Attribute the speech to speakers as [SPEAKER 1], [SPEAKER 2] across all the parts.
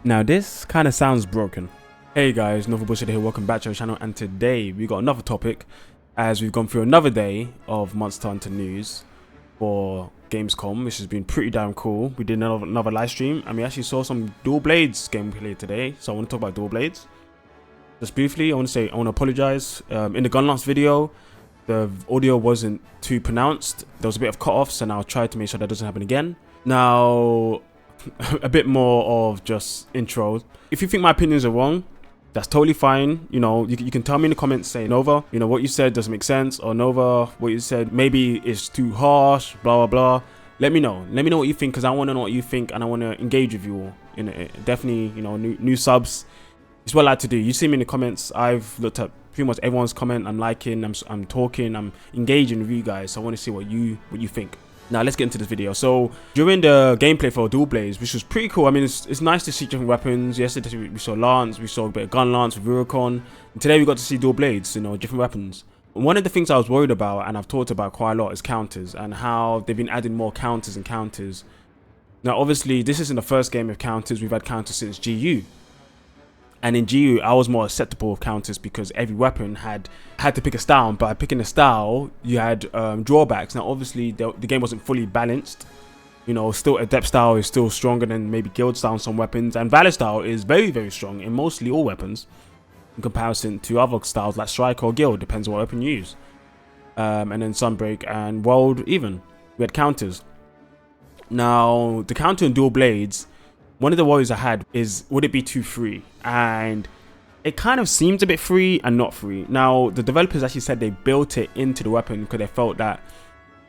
[SPEAKER 1] Now this kind of sounds broken. Hey guys, Nova Bullshit here, welcome back to our channel, and today we got another topic as we've gone through another day of Monster Hunter news for Gamescom, which has been pretty damn cool. We did another live stream and we actually saw some Dual Blades gameplay today, so I want to talk about Dual Blades. Just briefly, I want to apologize. In the Gunlance video, the audio wasn't too pronounced. There was a bit of cut-offs and I'll try to make sure that doesn't happen again. Now, a bit more of just intro. If you think my opinions are wrong, that's totally fine. You know, you can tell me in the comments, say, Nova, you know, what you said doesn't make sense, or Nova, what you said maybe is too harsh, blah, blah, blah. Let me know. Let me know what you think, because I want to know what you think and I want to engage with you all. In it. Definitely, you know, new subs. It's what I like to do. You see me in the comments. I've looked at pretty much everyone's comment. I'm liking, I'm talking, I'm engaging with you guys. So I want to see what you think. Now let's get into this video. So during the gameplay for Dual Blades, which was pretty cool. I mean, it's nice to see different weapons. Yesterday we saw Lance, we saw a bit of Gun Lance with Rurikon, and today we got to see Dual Blades, you know, different weapons. One of the things I was worried about, and I've talked about quite a lot, is counters and how they've been adding more counters and counters. Now obviously this isn't the first game of counters. We've had counters since GU. And in GU, I was more acceptable of counters because every weapon had to pick a style. And by picking a style, you had drawbacks. Now, obviously, the game wasn't fully balanced. You know, still Adept style is still stronger than maybe Guild style on some weapons. And Valor style is very, very strong in mostly all weapons in comparison to other styles like Strike or Guild. Depends on what weapon you use. And then Sunbreak and World even. We had counters. Now, the counter in Dual Blades, one of the worries I had is, would it be too free? And it kind of seems a bit free and not free. Now, the developers actually said they built it into the weapon because they felt that,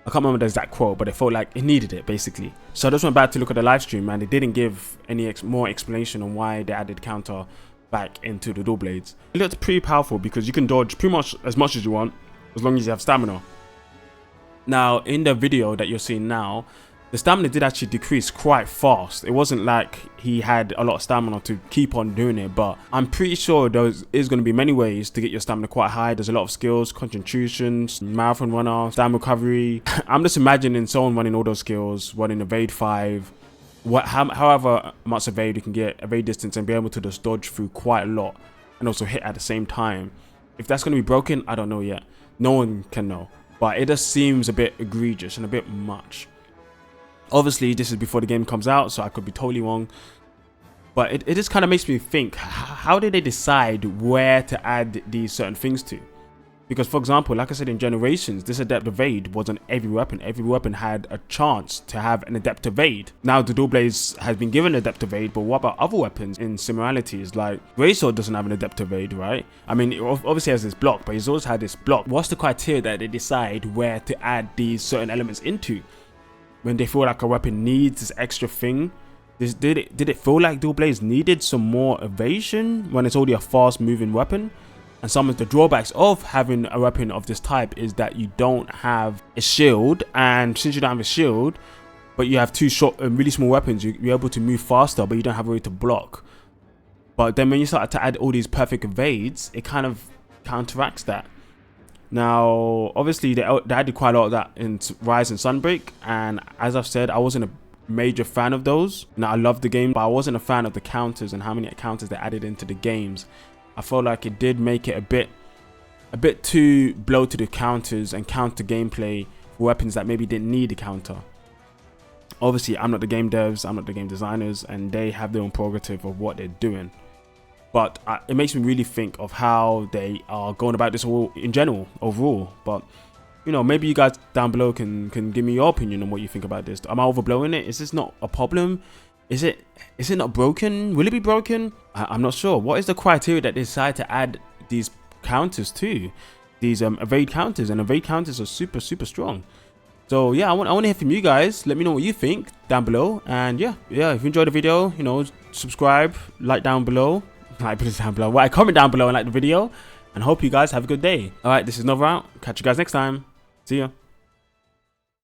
[SPEAKER 1] I can't remember the exact quote, but they felt like it needed it, basically. So I just went back to look at the live stream and they didn't give any more explanation on why they added counter back into the Dual Blades. It looked pretty powerful because you can dodge pretty much as you want, as long as you have stamina. Now, in the video that you're seeing now, the stamina did actually decrease quite fast. It wasn't like he had a lot of stamina to keep on doing it, but I'm pretty sure there is going to be many ways to get your stamina quite high. There's a lot of skills, concentration, marathon runner, stamina recovery. I'm just imagining someone running all those skills, running Evade 5, however much evade you can get, evade distance, and be able to just dodge through quite a lot and also hit at the same time. If that's going to be broken, I don't know yet. No one can know, but it just seems a bit egregious and a bit much. Obviously, this is before the game comes out, so I could be totally wrong. But it just kind of makes me think, how did they decide where to add these certain things to? Because, for example, like I said in Generations, this Adept Evade was on every weapon. Every weapon had a chance to have an Adept Evade. Now, the Dual Blades has been given Adept Evade, but what about other weapons in similarities? Like, Greysword doesn't have an Adept Evade, right? I mean, it obviously has this block, but he's always had this block. What's the criteria that they decide where to add these certain elements into? When they feel like a weapon needs this extra thing, did it feel like Dual Blades needed some more evasion when it's already a fast moving weapon? And some of the drawbacks of having a weapon of this type is that you don't have a shield, and since you don't have a shield, but you have two short and really small weapons, you're able to move faster, but you don't have a way to block. But then when you start to add all these perfect evades, it kind of counteracts that. Now, obviously, they added quite a lot of that in Rise and Sunbreak, and as I've said, I wasn't a major fan of those. Now, I love the game, but I wasn't a fan of the counters and how many counters they added into the games. I felt like it did make it a bit too bloated with counters and counter gameplay for weapons that maybe didn't need a counter. Obviously, I'm not the game devs, I'm not the game designers, and they have their own prerogative of what they're doing. But it makes me really think of how they are going about this all in general, overall. But, you know, maybe you guys down below can give me your opinion on what you think about this. Am I overblowing it? Is this not a problem? Is it not broken? Will it be broken? I'm not sure. What is the criteria that they decide to add these counters to? These evade counters, and evade counters are super, super strong. So yeah, I want to hear from you guys. Let me know what you think down below. And yeah, if you enjoyed the video, you know, subscribe, like down below. Comment down below and like the video, and hope you guys have a good day. All right, this is Nova out. Catch you guys next time. See ya.